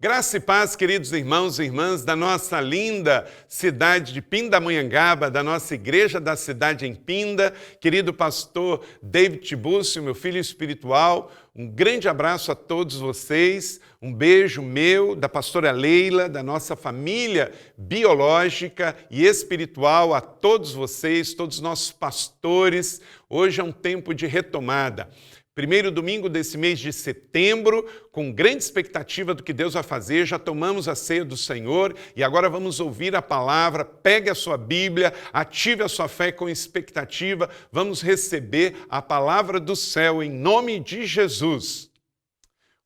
Graça e paz, queridos irmãos e irmãs da nossa linda cidade de Pindamonhangaba, da nossa igreja da cidade em Pinda, querido pastor David Tibúcio, meu filho espiritual, um grande abraço a todos vocês, um beijo meu, da pastora Leila, da nossa família biológica e espiritual, a todos vocês, todos os nossos pastores. Hoje é um tempo de retomada. Primeiro domingo desse mês de setembro, com grande expectativa do que Deus vai fazer, já tomamos a ceia do Senhor e agora vamos ouvir a palavra. Pegue a sua Bíblia, ative a sua fé com expectativa, vamos receber a palavra do céu em nome de Jesus.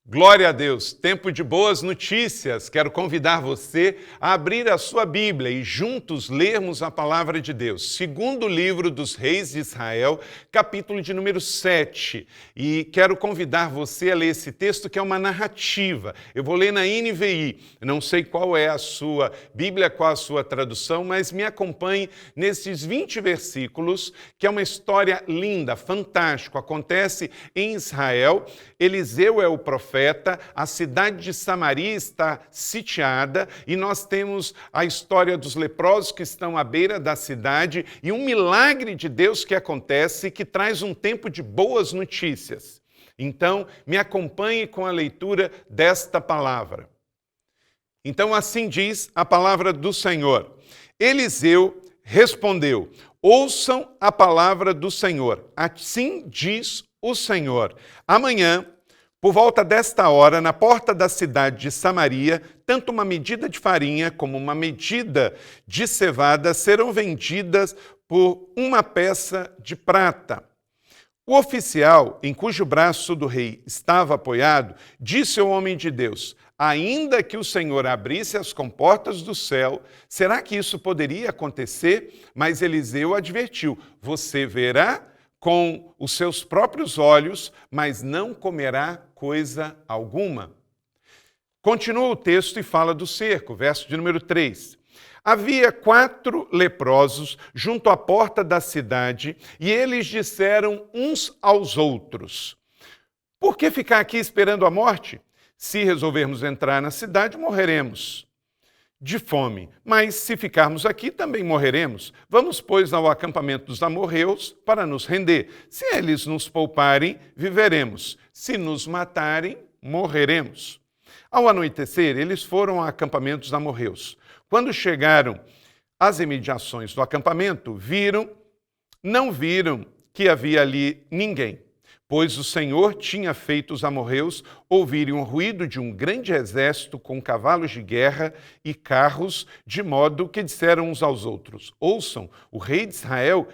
Glória a Deus, tempo de boas notícias. Quero convidar você a abrir a sua Bíblia e juntos lermos a palavra de Deus. Segundo livro dos Reis de Israel, capítulo de número 7. E quero convidar você a ler esse texto que é uma narrativa. Eu vou ler na NVI. Eu não sei qual é a sua Bíblia, qual a sua tradução, mas me acompanhe nesses 20 versículos, que é uma história linda, fantástica. Acontece em Israel. Eliseu é o profeta, a cidade de Samaria está sitiada e nós temos a história dos leprosos que estão à beira da cidade e um milagre de Deus que acontece que traz um tempo de boas notícias. Então, me acompanhe com a leitura desta palavra. Então, assim diz a palavra do Senhor. Eliseu respondeu: ouçam a palavra do Senhor. Assim diz o Senhor: amanhã, por volta desta hora, na porta da cidade de Samaria, tanto uma medida de farinha como uma medida de cevada serão vendidas por uma peça de prata. O oficial, em cujo braço do rei estava apoiado, disse ao homem de Deus: ainda que o Senhor abrisse as comportas do céu, será que isso poderia acontecer? Mas Eliseu advertiu: você verá com os seus próprios olhos, mas não comerá coisa alguma. Continua o texto e fala do cerco, verso de número 3. Havia 4 leprosos junto à porta da cidade, e eles disseram uns aos outros: por que ficar aqui esperando a morte? Se resolvermos entrar na cidade, morreremos de fome, mas se ficarmos aqui, também morreremos. Vamos, pois, ao acampamento dos amorreus para nos render. Se eles nos pouparem, viveremos. Se nos matarem, morreremos. Ao anoitecer, eles foram ao acampamento dos amorreus. Quando chegaram às imediações do acampamento, não viram que havia ali ninguém, pois o Senhor tinha feito os amorreus ouvirem o ruído de um grande exército com cavalos de guerra e carros, de modo que disseram uns aos outros: ouçam, o rei de Israel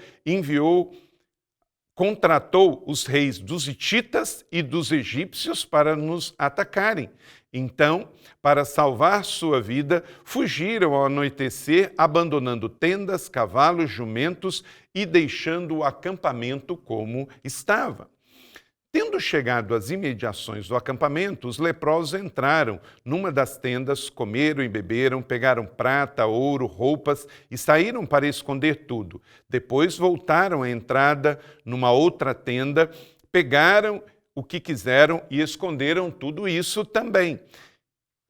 contratou os reis dos hititas e dos egípcios para nos atacarem. Então, para salvar sua vida, fugiram ao anoitecer, abandonando tendas, cavalos, jumentos e deixando o acampamento como estava. Tendo chegado às imediações do acampamento, os leprosos entraram numa das tendas, comeram e beberam, pegaram prata, ouro, roupas e saíram para esconder tudo. Depois voltaram à entrada numa outra tenda, pegaram o que quiseram e esconderam tudo isso também.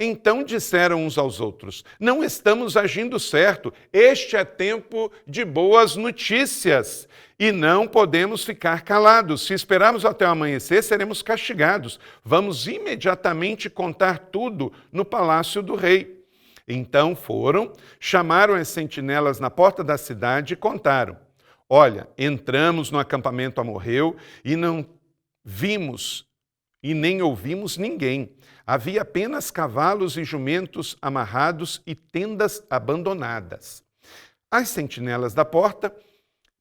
Então disseram uns aos outros: não estamos agindo certo, este é tempo de boas notícias e não podemos ficar calados. Se esperarmos até o amanhecer, seremos castigados. Vamos imediatamente contar tudo no palácio do rei. Então foram, chamaram as sentinelas na porta da cidade e contaram: olha, entramos no acampamento amorreu e não vimos e nem ouvimos ninguém. Havia apenas cavalos e jumentos amarrados e tendas abandonadas. As sentinelas da porta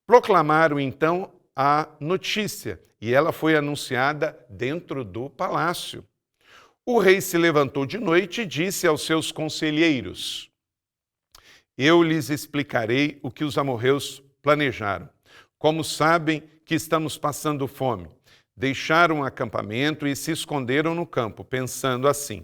proclamaram então a notícia, e ela foi anunciada dentro do palácio. O rei se levantou de noite e disse aos seus conselheiros: eu lhes explicarei o que os amorreus planejaram. Como sabem que estamos passando fome, deixaram o acampamento e se esconderam no campo, pensando assim: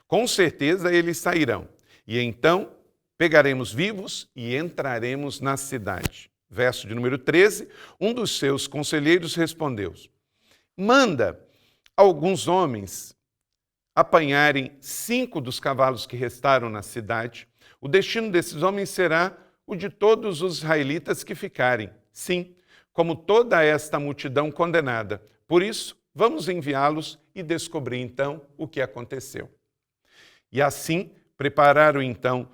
com certeza eles sairão, e então pegaremos vivos e entraremos na cidade. Verso de número 13, um dos seus conselheiros respondeu: manda alguns homens apanharem 5 dos cavalos que restaram na cidade, o destino desses homens será o de todos os israelitas que ficarem. Sim, como toda esta multidão condenada. Por isso, vamos enviá-los e descobrir então o que aconteceu. E assim, prepararam então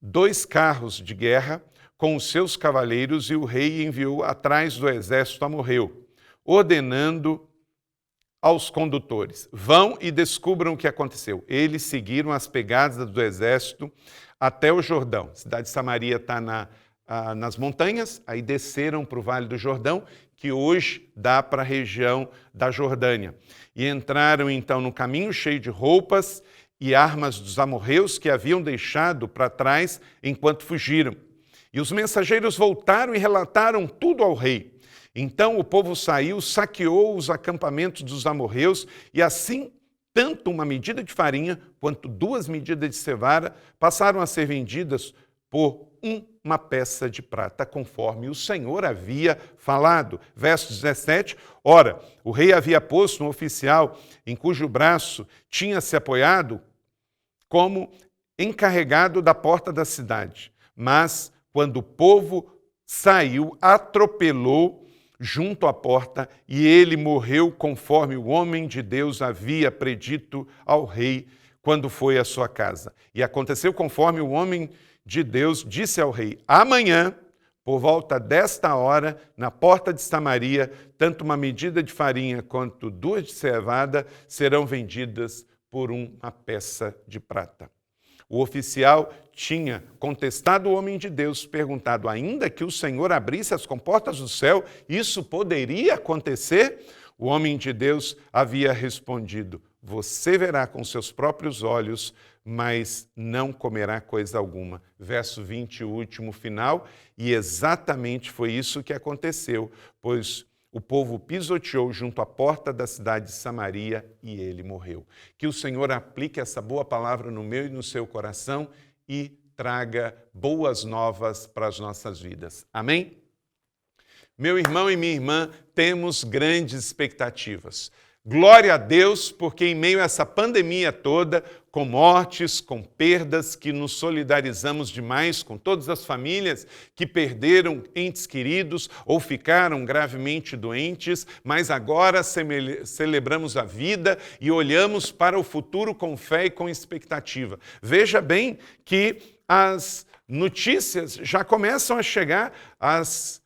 2 carros de guerra com os seus cavaleiros, e o rei enviou atrás do exército amorreu, ordenando aos condutores: vão e descubram o que aconteceu. Eles seguiram as pegadas do exército até o Jordão. A cidade de Samaria está nas montanhas, aí desceram para o Vale do Jordão, que hoje dá para a região da Jordânia. E entraram então no caminho cheio de roupas e armas dos amorreus que haviam deixado para trás enquanto fugiram. E os mensageiros voltaram e relataram tudo ao rei. Então o povo saiu, saqueou os acampamentos dos amorreus, e assim, tanto uma medida de farinha quanto 2 medidas de cevada passaram a ser vendidas por uma peça de prata, conforme o Senhor havia falado. Verso 17, ora, o rei havia posto um oficial em cujo braço tinha se apoiado como encarregado da porta da cidade. Mas, quando o povo saiu, atropelou junto à porta, e ele morreu conforme o homem de Deus havia predito ao rei quando foi à sua casa. E aconteceu conforme o homem de Deus disse ao rei: amanhã, por volta desta hora, na porta de Samaria, tanto uma medida de farinha quanto 2 de cevada serão vendidas por uma peça de prata. O oficial tinha contestado o homem de Deus, perguntado: ainda que o Senhor abrisse as comportas do céu, isso poderia acontecer? O homem de Deus havia respondido: você verá com seus próprios olhos, mas não comerá coisa alguma. Verso 20, o último final, e exatamente foi isso que aconteceu, pois o povo pisoteou junto à porta da cidade de Samaria e ele morreu. Que o Senhor aplique essa boa palavra no meu e no seu coração e traga boas novas para as nossas vidas. Amém? Meu irmão e minha irmã, temos grandes expectativas. Glória a Deus, porque em meio a essa pandemia toda, com mortes, com perdas, que nos solidarizamos demais com todas as famílias que perderam entes queridos ou ficaram gravemente doentes, mas agora celebramos a vida e olhamos para o futuro com fé e com expectativa. Veja bem que as notícias já começam a chegar, as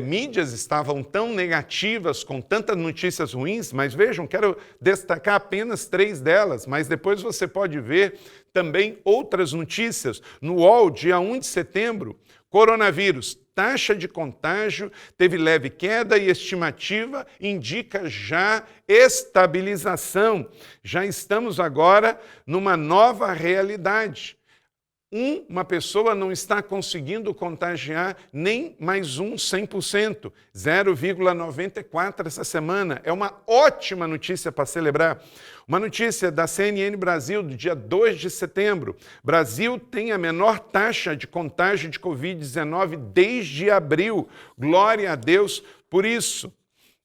mídias estavam tão negativas, com tantas notícias ruins, mas vejam, quero destacar apenas 3 delas, mas depois você pode ver também outras notícias. No UOL, dia 1 de setembro, coronavírus, taxa de contágio teve leve queda e estimativa indica já estabilização. Já estamos agora numa nova realidade. Uma pessoa não está conseguindo contagiar nem mais 100%, 0,94 essa semana. É uma ótima notícia para celebrar. Uma notícia da CNN Brasil, do dia 2 de setembro. Brasil tem a menor taxa de contágio de Covid-19 desde abril. Glória a Deus por isso.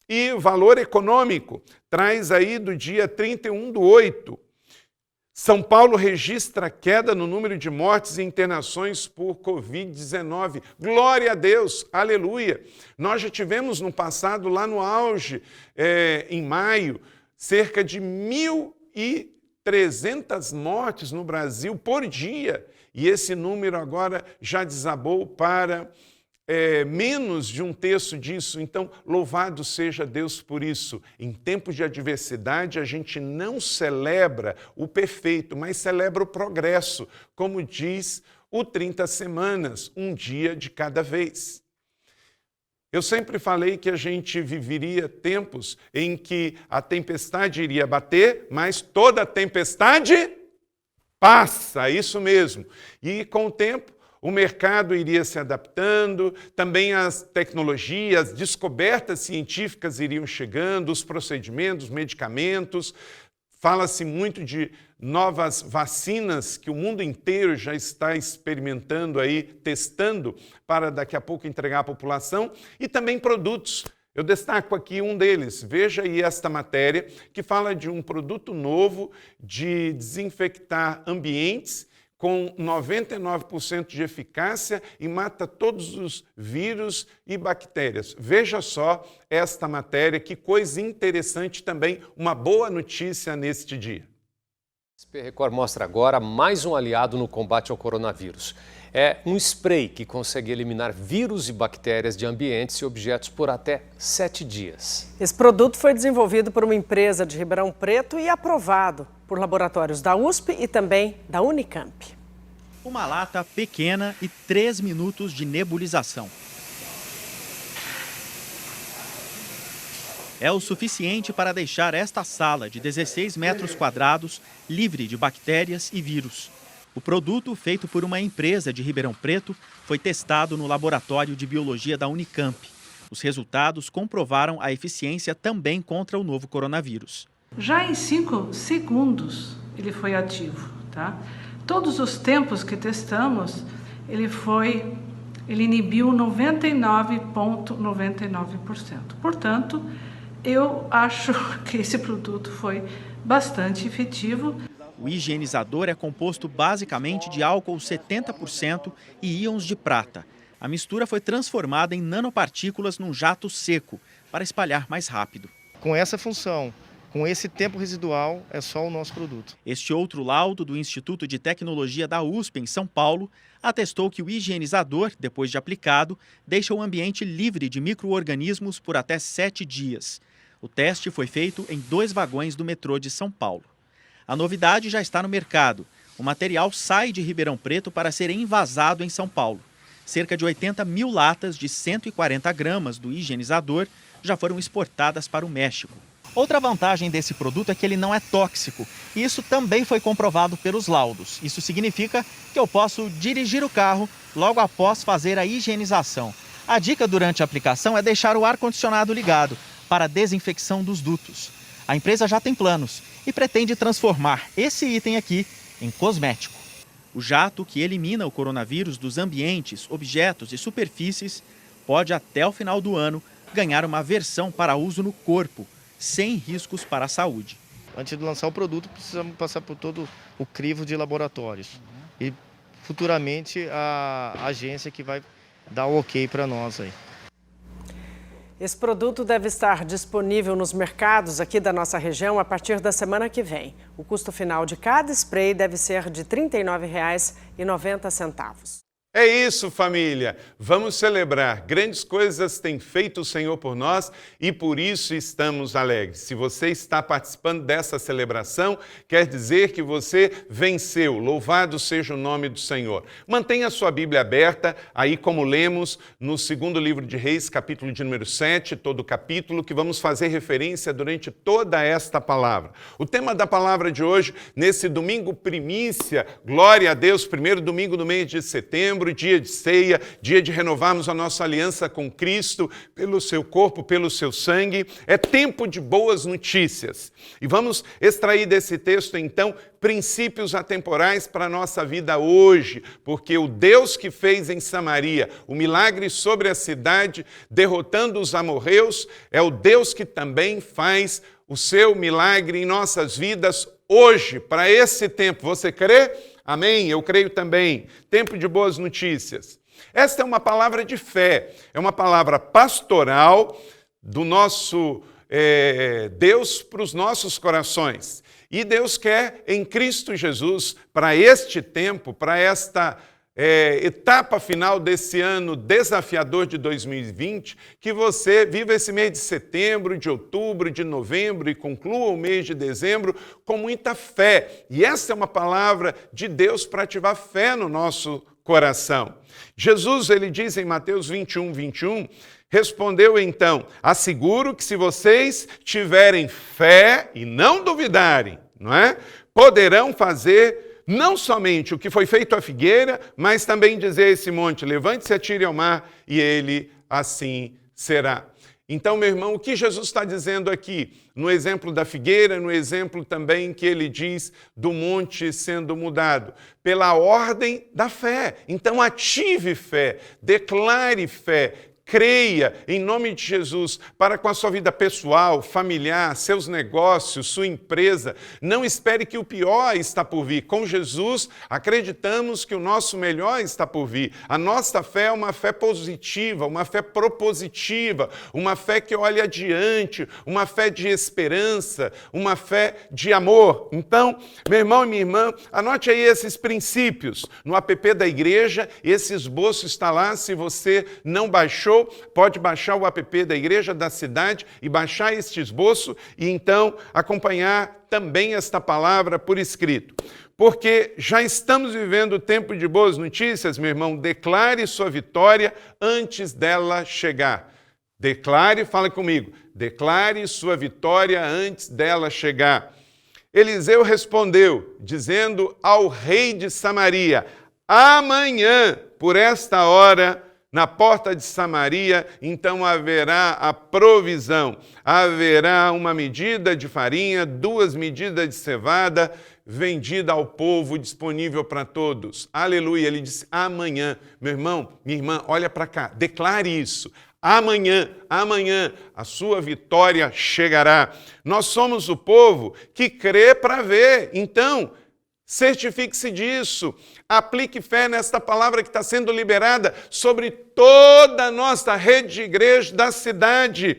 E o valor econômico traz aí do dia 31/8. São Paulo registra queda no número de mortes e internações por Covid-19. Glória a Deus, aleluia. Nós já tivemos no passado, lá no auge, em maio, cerca de 1.300 mortes no Brasil por dia. E esse número agora já desabou para menos de 1/3 disso. Então, louvado seja Deus por isso. Em tempos de adversidade, a gente não celebra o perfeito, mas celebra o progresso, como diz o 30 semanas, um dia de cada vez. Eu sempre falei que a gente viveria tempos em que a tempestade iria bater, mas toda tempestade passa, isso mesmo. E com o tempo, o mercado iria se adaptando, também as tecnologias, as descobertas científicas iriam chegando, os procedimentos, medicamentos. Fala-se muito de novas vacinas que o mundo inteiro já está experimentando aí, testando para daqui a pouco entregar à população, e também produtos Eu destaco aqui um deles. Veja aí esta matéria que fala de um produto novo de desinfectar ambientes com 99% de eficácia e mata todos os vírus e bactérias. Veja só esta matéria, que coisa interessante também, uma boa notícia neste dia. SP Record mostra agora mais um aliado no combate ao coronavírus. É um spray que consegue eliminar vírus e bactérias de ambientes e objetos por até 7 dias. Esse produto foi desenvolvido por uma empresa de Ribeirão Preto e aprovado por laboratórios da USP e também da Unicamp. Uma lata pequena e 3 minutos de nebulização. É o suficiente para deixar esta sala de 16 metros quadrados livre de bactérias e vírus. O produto, feito por uma empresa de Ribeirão Preto, foi testado no laboratório de biologia da Unicamp. Os resultados comprovaram a eficiência também contra o novo coronavírus. Já em 5 segundos ele foi ativo, tá? Todos os tempos que testamos, ele inibiu 99,99%. Portanto, eu acho que esse produto foi bastante efetivo. O higienizador é composto basicamente de álcool 70% e íons de prata. A mistura foi transformada em nanopartículas num jato seco para espalhar mais rápido. Com essa função, com esse tempo residual, é só o nosso produto. Este outro laudo do Instituto de Tecnologia da USP, em São Paulo, atestou que o higienizador, depois de aplicado, deixa o ambiente livre de micro-organismos por até 7 dias. O teste foi feito em 2 vagões do metrô de São Paulo. A novidade já está no mercado. O material sai de Ribeirão Preto para ser envasado em São Paulo. Cerca de 80 mil latas de 140 gramas do higienizador já foram exportadas para o México. Outra vantagem desse produto é que ele não é tóxico. E isso também foi comprovado pelos laudos. Isso significa que eu posso dirigir o carro logo após fazer a higienização. A dica durante a aplicação é deixar o ar-condicionado ligado para a desinfecção dos dutos. A empresa já tem planos e pretende transformar esse item aqui em cosmético. O jato, que elimina o coronavírus dos ambientes, objetos e superfícies, pode até o final do ano ganhar uma versão para uso no corpo, sem riscos para a saúde. Antes de lançar o produto, precisamos passar por todo o crivo de laboratórios. E futuramente a agência que vai dar o ok para nós aí. Esse produto deve estar disponível nos mercados aqui da nossa região a partir da semana que vem. O custo final de cada spray deve ser de R$ 39,90. É isso, família. Vamos celebrar. Grandes coisas tem feito o Senhor por nós e por isso estamos alegres. Se você está participando dessa celebração, quer dizer que você venceu. Louvado seja o nome do Senhor. Mantenha a sua Bíblia aberta, aí como lemos no segundo livro de Reis, capítulo de número 7, todo o capítulo, que vamos fazer referência durante toda esta palavra. O tema da palavra de hoje, nesse domingo primícia, glória a Deus, primeiro domingo do mês de setembro, dia de ceia, dia de renovarmos a nossa aliança com Cristo, pelo seu corpo, pelo seu sangue. É tempo de boas notícias. E vamos extrair desse texto, então, princípios atemporais para a nossa vida hoje, porque o Deus que fez em Samaria o milagre sobre a cidade, derrotando os amorreus, é o Deus que também faz o seu milagre em nossas vidas hoje, para esse tempo. Você crê? Amém? Eu creio também. Tempo de boas notícias. Esta é uma palavra de fé, é uma palavra pastoral do nosso Deus para os nossos corações. E Deus quer, em Cristo Jesus, para este tempo, para esta etapa final desse ano desafiador de 2020, que você viva esse mês de setembro, de outubro, de novembro e conclua o mês de dezembro com muita fé. E essa é uma palavra de Deus para ativar fé no nosso coração. Jesus, ele diz em Mateus 21, respondeu então: asseguro que se vocês tiverem fé e não duvidarem, não é? Poderão fazer não somente o que foi feito à figueira, mas também dizer a esse monte: levante-se e atire ao mar, e ele assim será. Então, meu irmão, o que Jesus está dizendo aqui? No exemplo da figueira, no exemplo também que ele diz do monte sendo mudado, pela ordem da fé. Então, ative fé, declare fé, creia em nome de Jesus para com a sua vida pessoal, familiar, seus negócios, sua empresa. Não espere que o pior está por vir. Com Jesus, acreditamos que o nosso melhor está por vir. A nossa fé é uma fé positiva, uma fé propositiva, uma fé que olha adiante, uma fé de esperança, uma fé de amor. Então, meu irmão e minha irmã, anote aí esses princípios. No app da igreja, esse esboço está lá. Se você não baixou, pode baixar o app da Igreja da Cidade e baixar este esboço e então acompanhar também esta palavra por escrito. Porque já estamos vivendo tempo de boas notícias, meu irmão. Declare sua vitória antes dela chegar. Declare, fala comigo, declare sua vitória antes dela chegar. Eliseu respondeu, dizendo ao rei de Samaria: amanhã, por esta hora, na porta de Samaria, então haverá a provisão. Haverá uma medida de farinha, 2 medidas de cevada, vendida ao povo, disponível para todos. Aleluia. Ele disse, amanhã. Meu irmão, minha irmã, olha para cá, declare isso. Amanhã, a sua vitória chegará. Nós somos o povo que crê para ver. Então, certifique-se disso. Aplique fé nesta palavra que está sendo liberada sobre toda a nossa rede de igreja da cidade.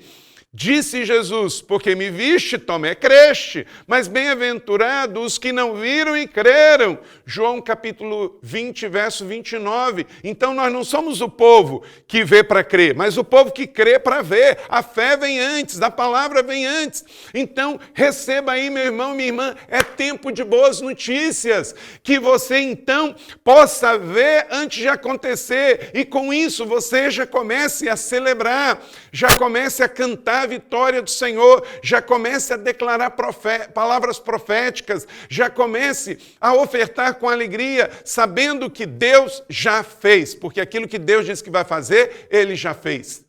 Disse Jesus, porque me viste, Tomé, creste, mas bem-aventurados os que não viram e creram. João capítulo 20, verso 29. Então nós não somos o povo que vê para crer, mas o povo que crê para ver. A fé vem antes, a palavra vem antes. Então receba aí, meu irmão, minha irmã, é tempo de boas notícias. Que você então possa ver antes de acontecer e com isso você já comece a celebrar, já comece a cantar a vitória do Senhor, já comece a declarar palavras proféticas, já comece a ofertar com alegria, sabendo que Deus já fez, porque aquilo que Deus disse que vai fazer, Ele já fez.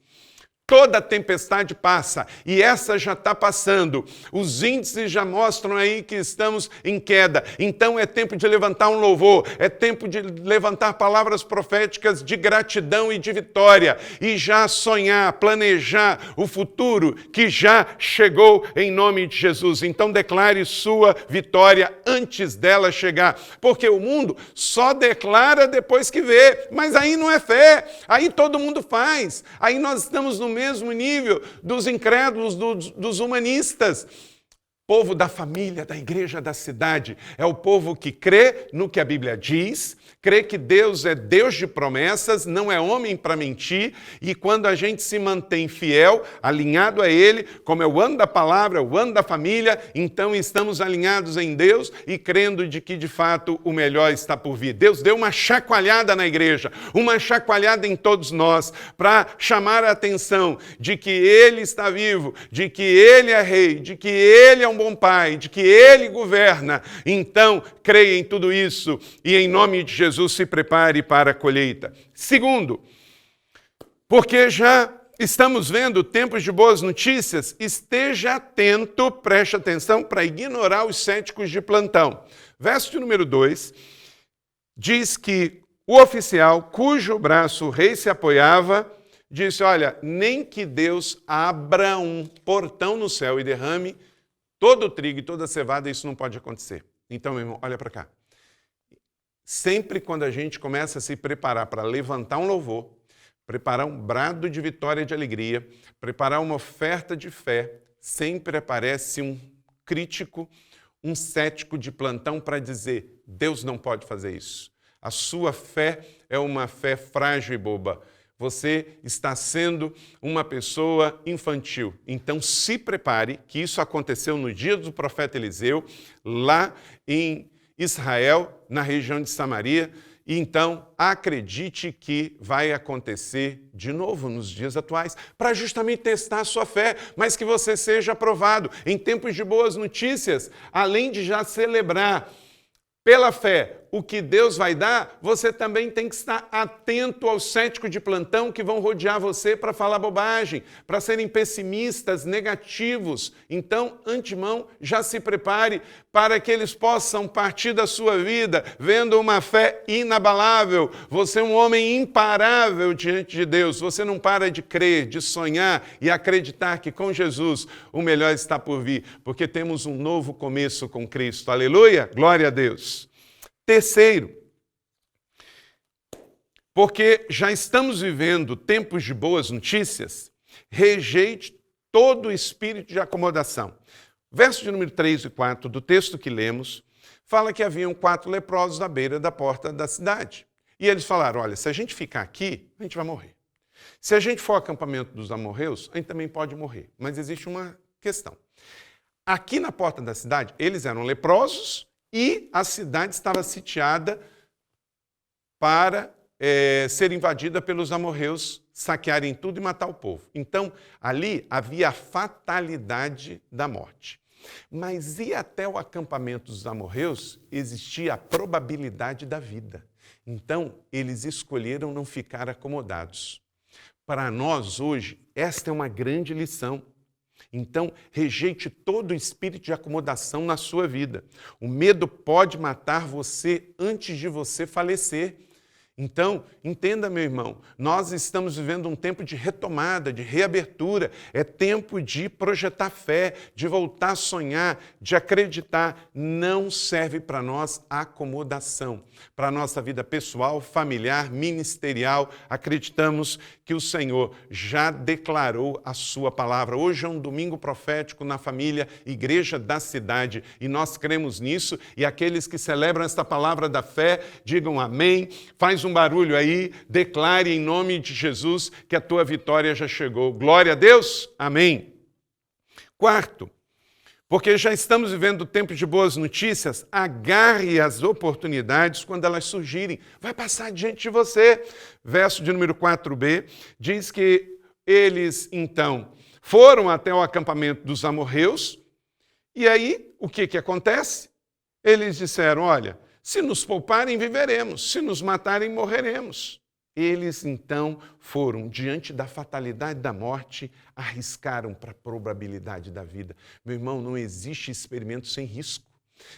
Toda tempestade passa, e essa já está passando. Os índices já mostram aí que estamos em queda. Então é tempo de levantar um louvor, é tempo de levantar palavras proféticas de gratidão e de vitória, e já sonhar, planejar o futuro que já chegou em nome de Jesus. Então declare sua vitória antes dela chegar, porque o mundo só declara depois que vê, mas aí não é fé, aí todo mundo faz, aí nós estamos no mesmo nível dos incrédulos, dos humanistas. Povo da família, da igreja da cidade, é o povo que crê no que a Bíblia diz, crê que Deus é Deus de promessas, não é homem para mentir, e quando a gente se mantém fiel, alinhado a Ele, como é o ano da palavra, o ano da família, então estamos alinhados em Deus e crendo de que, de fato, o melhor está por vir. Deus deu uma chacoalhada na igreja, uma chacoalhada em todos nós, para chamar a atenção de que Ele está vivo, de que Ele é rei, de que Ele é um bom pai, de que Ele governa. Então, creia em tudo isso e em nome de Jesus se prepare para a colheita. Segundo, porque já estamos vendo tempos de boas notícias, esteja atento, preste atenção para ignorar os céticos de plantão. Verso número 2 diz que o oficial cujo braço o rei se apoiava disse, olha, nem que Deus abra um portão no céu e derrame todo o trigo e toda a cevada, isso não pode acontecer. Então, meu irmão, olha para cá. Sempre quando a gente começa a se preparar para levantar um louvor, preparar um brado de vitória e de alegria, preparar uma oferta de fé, sempre aparece um crítico, um cético de plantão para dizer, Deus não pode fazer isso. A sua fé é uma fé frágil e boba. Você está sendo uma pessoa infantil. Então se prepare, que isso aconteceu no dia do profeta Eliseu, lá em Israel, na região de Samaria. E então acredite que vai acontecer de novo nos dias atuais, para justamente testar a sua fé, mas que você seja aprovado. Em tempos de boas notícias, além de já celebrar pela fé o que Deus vai dar, você também tem que estar atento aos céticos de plantão que vão rodear você para falar bobagem, para serem pessimistas, negativos. Então, antemão, já se prepare para que eles possam partir da sua vida vendo uma fé inabalável. Você é um homem imparável diante de Deus. Você não para de crer, de sonhar e acreditar que com Jesus o melhor está por vir, porque temos um novo começo com Cristo. Aleluia! Glória a Deus. Terceiro, porque já estamos vivendo tempos de boas notícias, rejeite todo espírito de acomodação. Verso de número 3 e 4 do texto que lemos, fala que haviam 4 leprosos à beira da porta da cidade. E eles falaram, olha, se a gente ficar aqui, a gente vai morrer. Se a gente for ao acampamento dos amorreus, a gente também pode morrer. Mas existe uma questão. Aqui na porta da cidade, eles eram leprosos e a cidade estava sitiada para ser invadida pelos amorreus, saquearem tudo e matar o povo. Então, ali havia a fatalidade da morte. Mas e até o acampamento dos amorreus, existia a probabilidade da vida. Então, eles escolheram não ficar acomodados. Para nós, hoje, esta é uma grande lição. Então, rejeite todo o espírito de acomodação na sua vida. O medo pode matar você antes de você falecer. Então, entenda, meu irmão, nós estamos vivendo um tempo de retomada, de reabertura. É tempo de projetar fé, de voltar a sonhar, de acreditar. Não serve para nós a acomodação. Para a nossa vida pessoal, familiar, ministerial, acreditamos que o Senhor já declarou a sua palavra. Hoje é um domingo profético na família, igreja da cidade, e nós cremos nisso, e aqueles que celebram esta palavra da fé, digam amém, faz um barulho aí, declare em nome de Jesus que a tua vitória já chegou. Glória a Deus, amém. Quarto, porque já estamos vivendo tempos de boas notícias, agarre as oportunidades quando elas surgirem. Vai passar diante de você. Verso de número 4b, diz que eles, então, foram até o acampamento dos amorreus, e aí, o que acontece? Eles disseram, olha, se nos pouparem, viveremos, se nos matarem, morreremos. Eles, então, foram, diante da fatalidade da morte, arriscaram para a probabilidade da vida. Meu irmão, não existe experimento sem risco.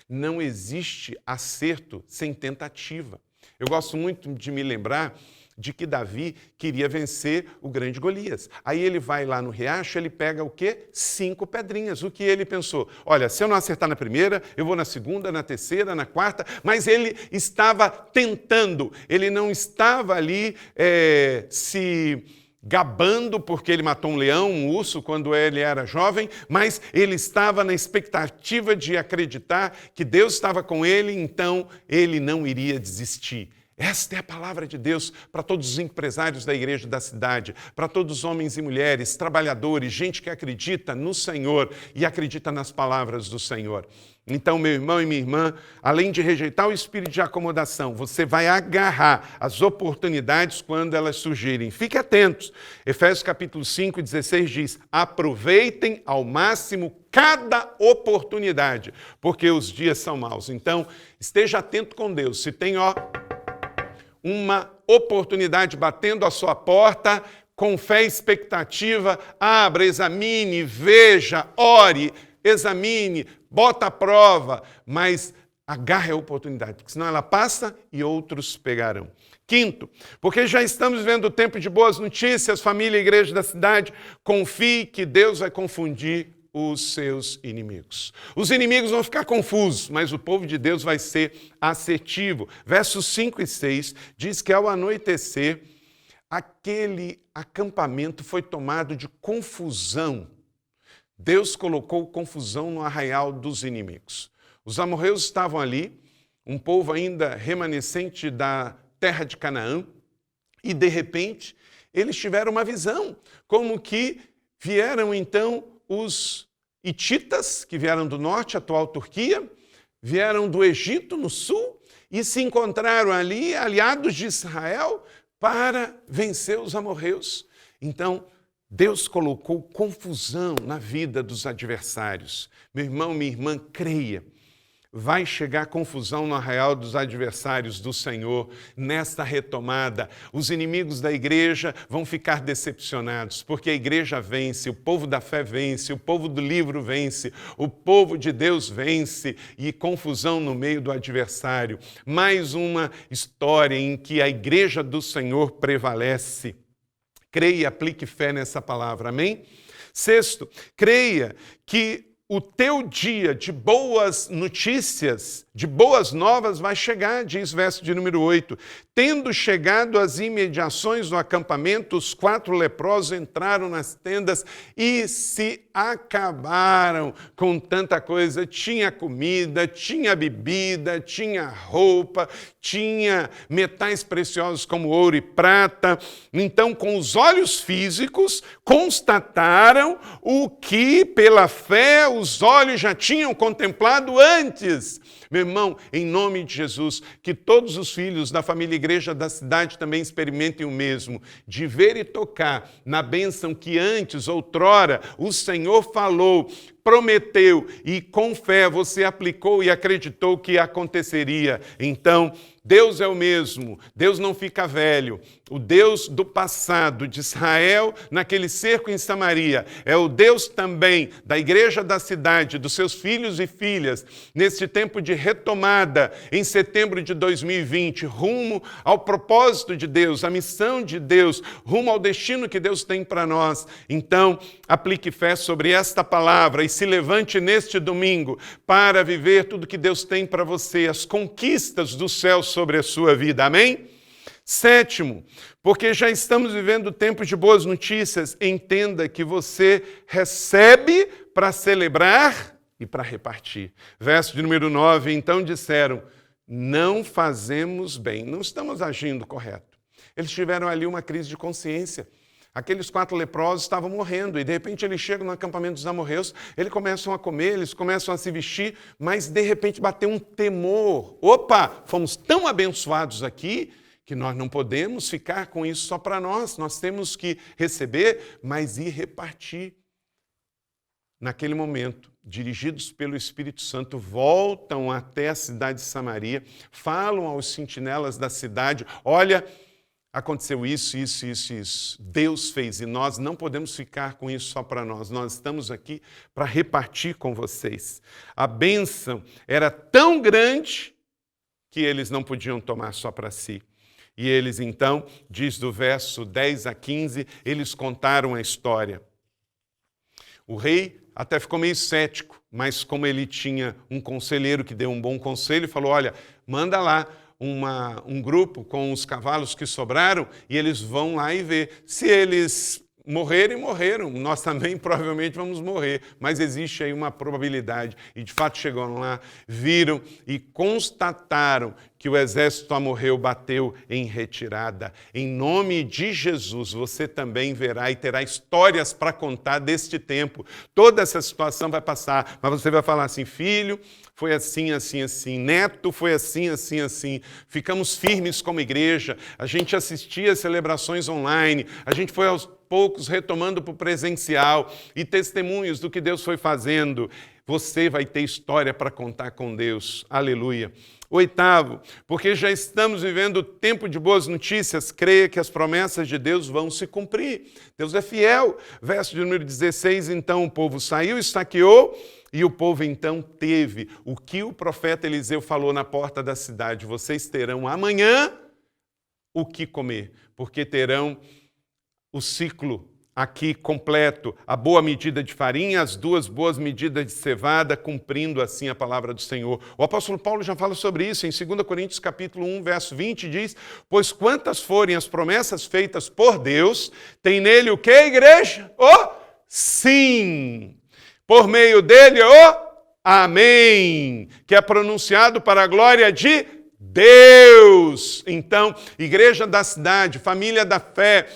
Não existe acerto sem tentativa. Eu gosto muito de me lembrar de que Davi queria vencer o grande Golias. Aí ele vai lá no riacho, ele pega o quê? 5 pedrinhas. O que ele pensou? Olha, se eu não acertar na primeira, eu vou na segunda, na terceira, na quarta. Mas ele estava tentando. Ele não estava ali se gabando porque ele matou um leão, um urso, quando ele era jovem, mas ele estava na expectativa de acreditar que Deus estava com ele, então ele não iria desistir. Esta é a palavra de Deus para todos os empresários da igreja da cidade, para todos os homens e mulheres, trabalhadores, gente que acredita no Senhor e acredita nas palavras do Senhor. Então, meu irmão e minha irmã, além de rejeitar o espírito de acomodação, você vai agarrar as oportunidades quando elas surgirem. Fique atentos. Efésios capítulo 5, 16 diz, aproveitem ao máximo cada oportunidade, porque os dias são maus. Então, esteja atento com Deus. Se tem, uma oportunidade batendo à sua porta, com fé e expectativa, abra, examine, veja, ore, examine, bota à prova, mas agarre a oportunidade, porque senão ela passa e outros pegarão. Quinto, porque já estamos vivendo o tempo de boas notícias, família e igreja da cidade, confie que Deus vai confundir os seus inimigos. Os inimigos vão ficar confusos, mas o povo de Deus vai ser assertivo. Versos 5 e 6 diz que ao anoitecer, aquele acampamento foi tomado de confusão. Deus colocou confusão no arraial dos inimigos. Os amorreus estavam ali, um povo ainda remanescente da terra de Canaã, e de repente eles tiveram uma visão, como que vieram então os hititas, que vieram do norte, atual Turquia, vieram do Egito, no sul, e se encontraram ali, aliados de Israel, para vencer os amorreus. Então, Deus colocou confusão na vida dos adversários. Meu irmão, minha irmã, creia. vai chegar confusão no arraial dos adversários do Senhor nesta retomada. Os inimigos da igreja vão ficar decepcionados, porque a igreja vence, o povo da fé vence, o povo do livro vence, o povo de Deus vence, e confusão no meio do adversário. Mais uma história em que a igreja do Senhor prevalece. Creia e aplique fé nessa palavra, amém? Sexto, creia que o teu dia de boas notícias, de boas novas vai chegar, diz verso de número 8. Tendo chegado às imediações do acampamento, os 4 leprosos entraram nas tendas e se acabaram com tanta coisa. Tinha comida, tinha bebida, tinha roupa, tinha metais preciosos como ouro e prata. Então, com os olhos físicos, constataram o que, pela fé, os olhos já tinham contemplado antes. Meu irmão, em nome de Jesus, que todos os filhos da família Igreja da Cidade também experimentem o mesmo, de ver e tocar na bênção que antes, outrora, o Senhor falou, prometeu e com fé você aplicou e acreditou que aconteceria. Então, Deus é o mesmo, Deus não fica velho. O Deus do passado de Israel, naquele cerco em Samaria, é o Deus também da Igreja da Cidade, dos seus filhos e filhas, neste tempo de retomada, em setembro de 2020, rumo ao propósito de Deus, à missão de Deus, rumo ao destino que Deus tem para nós. Então, aplique fé sobre esta palavra e se levante neste domingo para viver tudo que Deus tem para você, as conquistas do céu sobre a sua vida. Amém? Sétimo, porque já estamos vivendo tempos de boas notícias, entenda que você recebe para celebrar e para repartir. Verso de número 9, então disseram, não fazemos bem, não estamos agindo correto. Eles tiveram ali uma crise de consciência. Aqueles 4 leprosos estavam morrendo e de repente eles chegam no acampamento dos amorreus, eles começam a comer, eles começam a se vestir, mas de repente bateu um temor. Opa, fomos tão abençoados aqui que nós não podemos ficar com isso só para nós temos que receber, mas ir repartir. Naquele momento, dirigidos pelo Espírito Santo, voltam até a cidade de Samaria, falam aos sentinelas da cidade, olha, aconteceu isso. Deus fez e nós não podemos ficar com isso só para nós. Nós estamos aqui para repartir com vocês. A bênção era tão grande que eles não podiam tomar só para si. E eles então, diz do verso 10 a 15, eles contaram a história. O rei até ficou meio cético, mas como ele tinha um conselheiro que deu um bom conselho, falou, olha, manda lá um grupo com os cavalos que sobraram e eles vão lá e ver. Se eles morrerem, morreram. Nós também provavelmente vamos morrer, mas existe aí uma probabilidade. E de fato chegaram lá, viram e constataram que o exército amorreu bateu em retirada. Em nome de Jesus, você também verá e terá histórias para contar deste tempo. Toda essa situação vai passar, mas você vai falar assim, filho, foi assim, assim, assim. Neto, foi assim, assim, assim. Ficamos firmes como igreja. A gente assistia às celebrações online. A gente foi aos poucos retomando para o presencial e testemunhos do que Deus foi fazendo. Você vai ter história para contar com Deus. Aleluia. Oitavo, porque já estamos vivendo tempo de boas notícias, creia que as promessas de Deus vão se cumprir. Deus é fiel. Verso de número 16, então o povo saiu, estaqueou, e o povo então teve o que o profeta Eliseu falou na porta da cidade. Vocês terão amanhã o que comer, porque terão o ciclo aqui completo, a boa medida de farinha, as 2 boas medidas de cevada, cumprindo assim a palavra do Senhor. O apóstolo Paulo já fala sobre isso em 2 Coríntios capítulo 1, verso 20, diz, pois quantas forem as promessas feitas por Deus, tem nele o que, igreja? O sim. Por meio dele, o amém, que é pronunciado para a glória de Deus. Então, igreja da cidade, família da fé,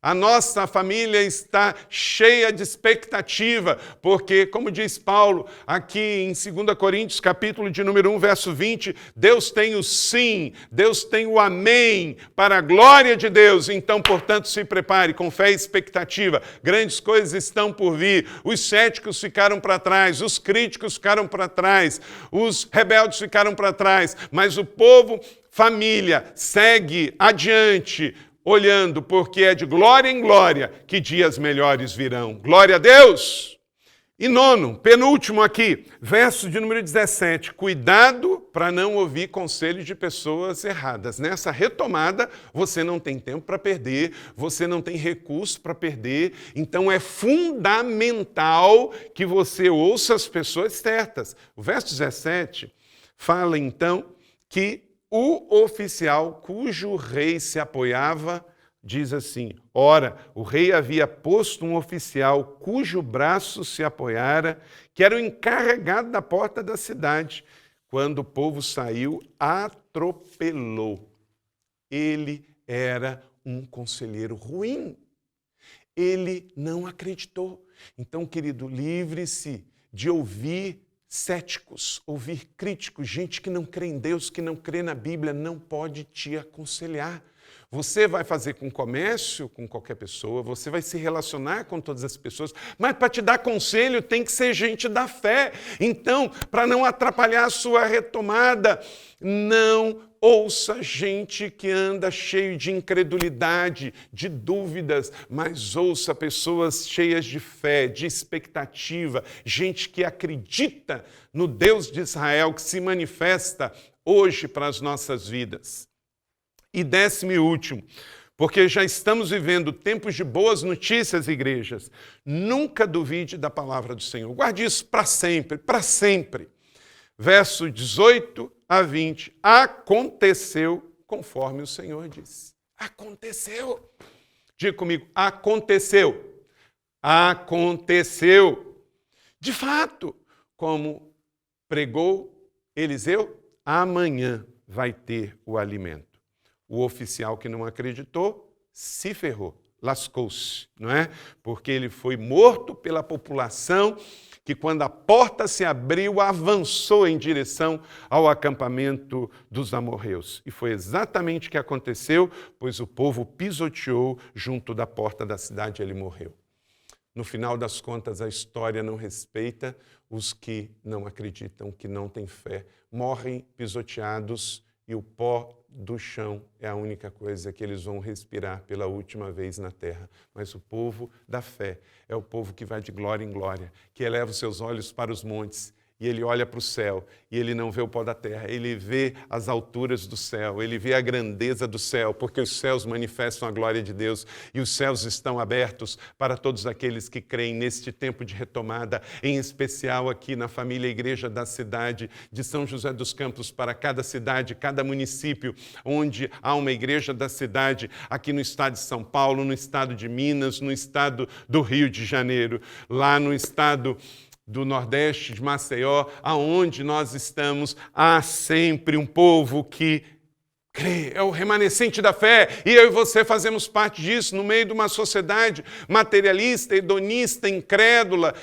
A nossa família está cheia de expectativa, porque, como diz Paulo, aqui em 2 Coríntios, capítulo de número 1, verso 20, Deus tem o sim, Deus tem o amém, para a glória de Deus. Então, portanto, se prepare com fé e expectativa. Grandes coisas estão por vir. Os céticos ficaram para trás, os críticos ficaram para trás, os rebeldes ficaram para trás, mas o povo, família, segue adiante, olhando, porque é de glória em glória que dias melhores virão. Glória a Deus! E nono, penúltimo aqui, verso de número 17. Cuidado para não ouvir conselhos de pessoas erradas. Nessa retomada, você não tem tempo para perder, você não tem recurso para perder, então é fundamental que você ouça as pessoas certas. O verso 17 fala, então, que o oficial cujo rei se apoiava, diz assim, ora, o rei havia posto um oficial cujo braço se apoiara, que era o encarregado da porta da cidade. Quando o povo saiu, atropelou. Ele era um conselheiro ruim. Ele não acreditou. Então, querido, livre-se de ouvir céticos, ouvir críticos, gente que não crê em Deus, que não crê na Bíblia, não pode te aconselhar. Você vai fazer com comércio com qualquer pessoa, você vai se relacionar com todas as pessoas, mas para te dar conselho tem que ser gente da fé. Então, para não atrapalhar a sua retomada, não ouça gente que anda cheio de incredulidade, de dúvidas, mas ouça pessoas cheias de fé, de expectativa, gente que acredita no Deus de Israel, que se manifesta hoje para as nossas vidas. E 10º e último, porque já estamos vivendo tempos de boas notícias, igrejas. Nunca duvide da palavra do Senhor. Guarde isso para sempre, para sempre. Verso 18 a 20. Aconteceu conforme o Senhor disse. Aconteceu. Diga comigo, aconteceu. Aconteceu. De fato, como pregou Eliseu, amanhã vai ter o alimento. O oficial que não acreditou se ferrou, lascou-se, não é? Porque ele foi morto pela população que, quando a porta se abriu, avançou em direção ao acampamento dos amorreus. E foi exatamente o que aconteceu, pois o povo pisoteou junto da porta da cidade e ele morreu. No final das contas, a história não respeita os que não acreditam, que não têm fé. Morrem pisoteados e o pó do chão é a única coisa que eles vão respirar pela última vez na terra. Mas o povo da fé é o povo que vai de glória em glória, que eleva os seus olhos para os montes, e ele olha para o céu, e ele não vê o pó da terra, ele vê as alturas do céu, ele vê a grandeza do céu, porque os céus manifestam a glória de Deus, e os céus estão abertos para todos aqueles que creem neste tempo de retomada, em especial aqui na família Igreja da Cidade de São José dos Campos, para cada cidade, cada município, onde há uma Igreja da Cidade, aqui no estado de São Paulo, no estado de Minas, no estado do Rio de Janeiro, lá no estado do Nordeste, de Maceió, aonde nós estamos, há sempre um povo que crê, é o remanescente da fé, e eu e você fazemos parte disso, no meio de uma sociedade materialista, hedonista, incrédula,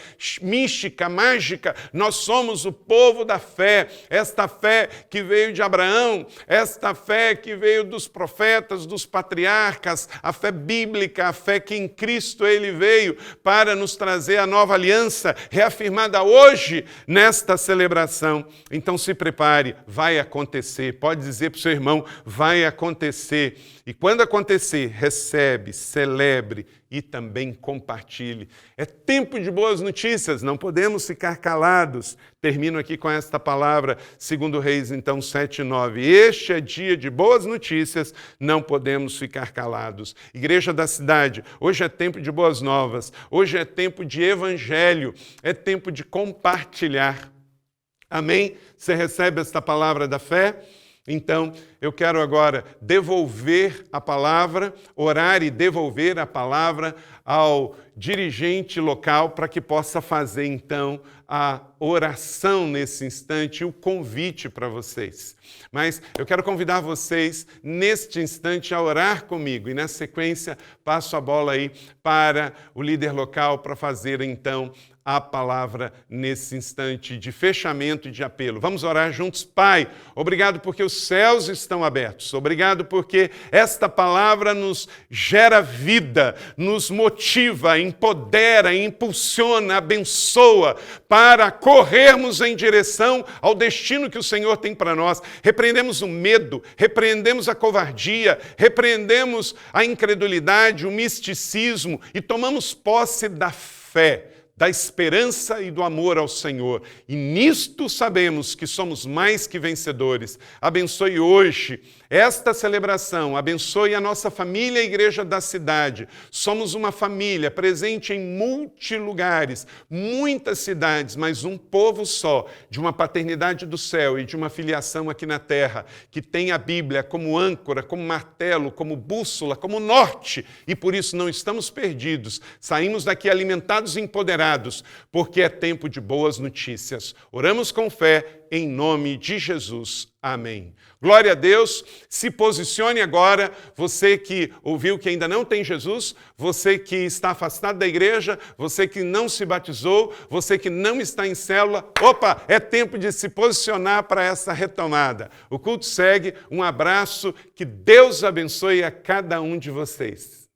mística, mágica. Nós somos o povo da fé, esta fé que veio de Abraão, esta fé que veio dos profetas, dos patriarcas, a fé bíblica, a fé que em Cristo ele veio para nos trazer a nova aliança, reafirmada hoje nesta celebração. Então se prepare, vai acontecer, pode dizer para o seu irmão, vai acontecer. E quando acontecer, recebe, celebre e também compartilhe. É tempo de boas notícias, não podemos ficar calados. Termino aqui com esta palavra, 2 Reis, então, 7:9. Este é dia de boas notícias, não podemos ficar calados. Igreja da Cidade, hoje é tempo de boas novas, hoje é tempo de evangelho, é tempo de compartilhar. Amém? Você recebe esta palavra da fé? Então, eu quero agora devolver a palavra, orar e devolver a palavra ao dirigente local para que possa fazer, então, a oração nesse instante, o convite para vocês. Mas eu quero convidar vocês, neste instante, a orar comigo. E, na sequência, passo a bola aí para o líder local para fazer, então, a palavra nesse instante de fechamento e de apelo. Vamos orar juntos. Pai, obrigado porque os céus estão abertos. Obrigado porque esta palavra nos gera vida, nos motiva, empodera, impulsiona, abençoa para corrermos em direção ao destino que o Senhor tem para nós. Repreendemos o medo, repreendemos a covardia, repreendemos a incredulidade, o misticismo e tomamos posse da fé, da esperança e do amor ao Senhor. E nisto sabemos que somos mais que vencedores. Abençoe hoje esta celebração, abençoe a nossa família, a igreja da cidade. Somos uma família presente em multilugares, muitas cidades, mas um povo só, de uma paternidade do céu e de uma filiação aqui na terra, que tem a Bíblia como âncora, como martelo, como bússola, como norte, e por isso não estamos perdidos. Saímos daqui alimentados e empoderados, porque é tempo de boas notícias. Oramos com fé, em nome de Jesus. Amém. Glória a Deus. Se posicione agora, você que ouviu que ainda não tem Jesus, você que está afastado da igreja, você que não se batizou, você que não está em célula. Opa, é tempo de se posicionar para essa retomada. O culto segue. Um abraço, que Deus abençoe a cada um de vocês.